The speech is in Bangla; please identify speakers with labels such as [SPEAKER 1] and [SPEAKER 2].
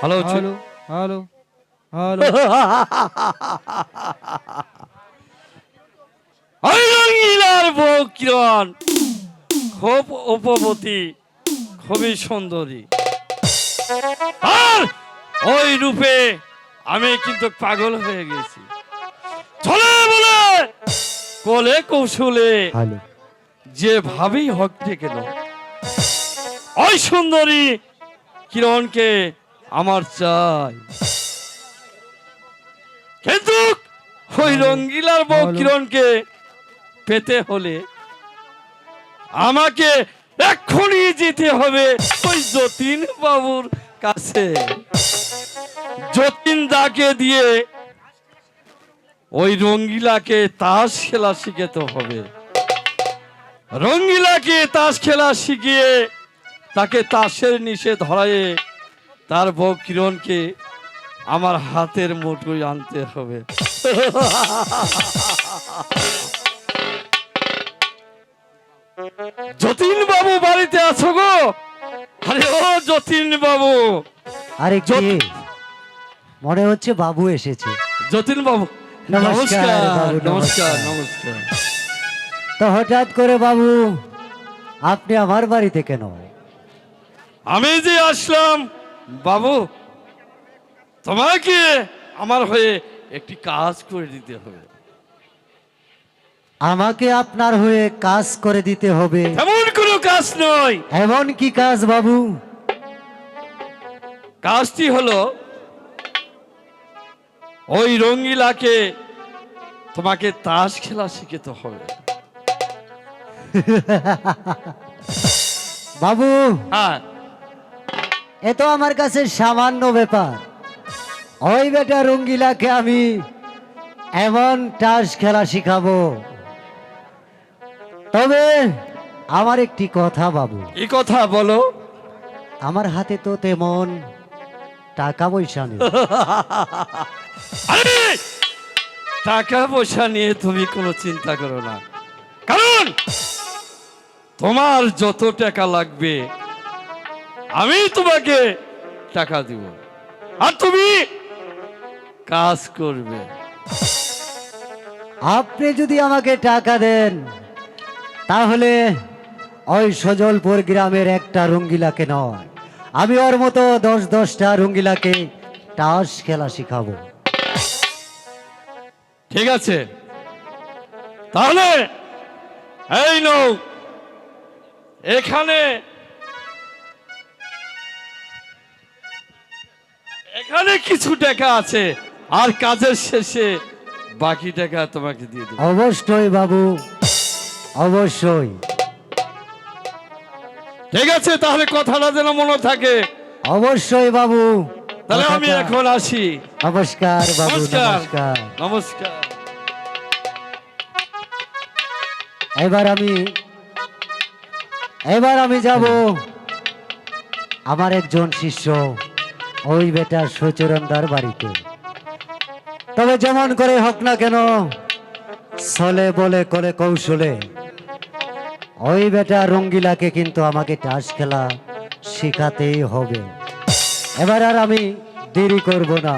[SPEAKER 1] হ্যালো হ্যালো হ্যালো হ্যালো রঙিলার বউ কিরণ খুব উপবতী, খুবই সুন্দরী। আর ওই রূপে আমি কিন্তু পাগল হয়ে গেছি। চলে বলে কোলে কৌশলে যে ভাবেই হোক কেন ওই সুন্দরী কিরণকে আমার চাই। কিন্তু ওই রঙ্গিলার বউ কিরণকে পেতে হলে আমাকে এক্ষুনি যেতে হবে ওই যতীন বাবুর কাছে। যতীন দাকে দিয়ে ওই রঙ্গিলাকে তাস খেলা শিখাতে হবে। রঙ্গিলাকে তাস খেলা শিখিয়ে তাকে তাসের নিচে ধরায়ে তার বউ কিরণকে আমার হাতের মুঠোয় আনতে হবে। যতীন বাবু বাড়িতে আছো গো? আরে ও যতীন বাবু।
[SPEAKER 2] আরে কি মনে হচ্ছে বাবু এসেছে।
[SPEAKER 1] যতীন বাবু
[SPEAKER 2] নমস্কার বাবু,
[SPEAKER 1] নমস্কার নমস্কার।
[SPEAKER 2] তো হঠাৎ করে বাবু আপনি আমার বাড়িতে কেন?
[SPEAKER 1] আমি যে আসলাম বাবু, তোমাকে আমার হয়ে একটি কাজ করে দিতে হবে।
[SPEAKER 2] আমাকে আপনার হয়ে কাজ করে দিতে হবে?
[SPEAKER 1] এমন কোনো কাজ নয়।
[SPEAKER 2] এমন কি কাজ বাবু?
[SPEAKER 1] কাজটি হলো ওই রঙ্গিলাকে তোমাকে তাস খেলা শিখাতে হবে।
[SPEAKER 2] বাবু
[SPEAKER 1] হ্যাঁ,
[SPEAKER 2] এ তো আমার কাছে সামান্য ব্যাপার। ওই বেটা রঙ্গিলাকে আমি এমন তাস খেলা শিখাবো। তবে আমার একটি কথা বাবু।
[SPEAKER 1] এই কথা বলো।
[SPEAKER 2] আমার হাতে তো তেমন টাকা পয়সা নেই।
[SPEAKER 1] আরে টাকা পয়সা নিয়ে তুমি কোনো চিন্তা করো না, কারণ তোমার যত টাকা লাগবে আমি তোমাকে টাকা দিব, আর তুমি কাজ করবে।
[SPEAKER 2] আপনি যদি আমাকে টাকা দেন তাহলে ওই সজলপুর গ্রামের একটা রঙ্গিলাকে নয়, আমি ওর মতো 10-10টা রঙ্গিলাকে তাস খেলা শিখাবো।
[SPEAKER 1] ঠিক আছে, তাহলে এই নও, এখানে এখানে কিছু টাকা আছে, আর কাজের শেষে বাকি টাকা তোমাকে দিয়ে দেব।
[SPEAKER 2] অবশ্যই বাবু, অবশ্যই।
[SPEAKER 1] ঠিক আছে, তাহলে কথাটা যেন মনে থাকে।
[SPEAKER 2] অবশ্যই বাবু।
[SPEAKER 1] তাহলে আমি এখন আসি।
[SPEAKER 2] নমস্কার বাবু,
[SPEAKER 1] নমস্কার
[SPEAKER 2] নমস্কার।
[SPEAKER 1] নমস্কার।
[SPEAKER 2] এবার আমি যাব আমার একজন শিষ্য ওই বেটার সচরণদার বাড়িতে। তবে যেমন করে হোক না কেন, ছলে বলে কোলে কৌশলে ওই বেটা রঙ্গিলাকে কিন্তু আমাকে তাস খেলা শিখাতেই হবে। এবার আর আমি দেরি করব না।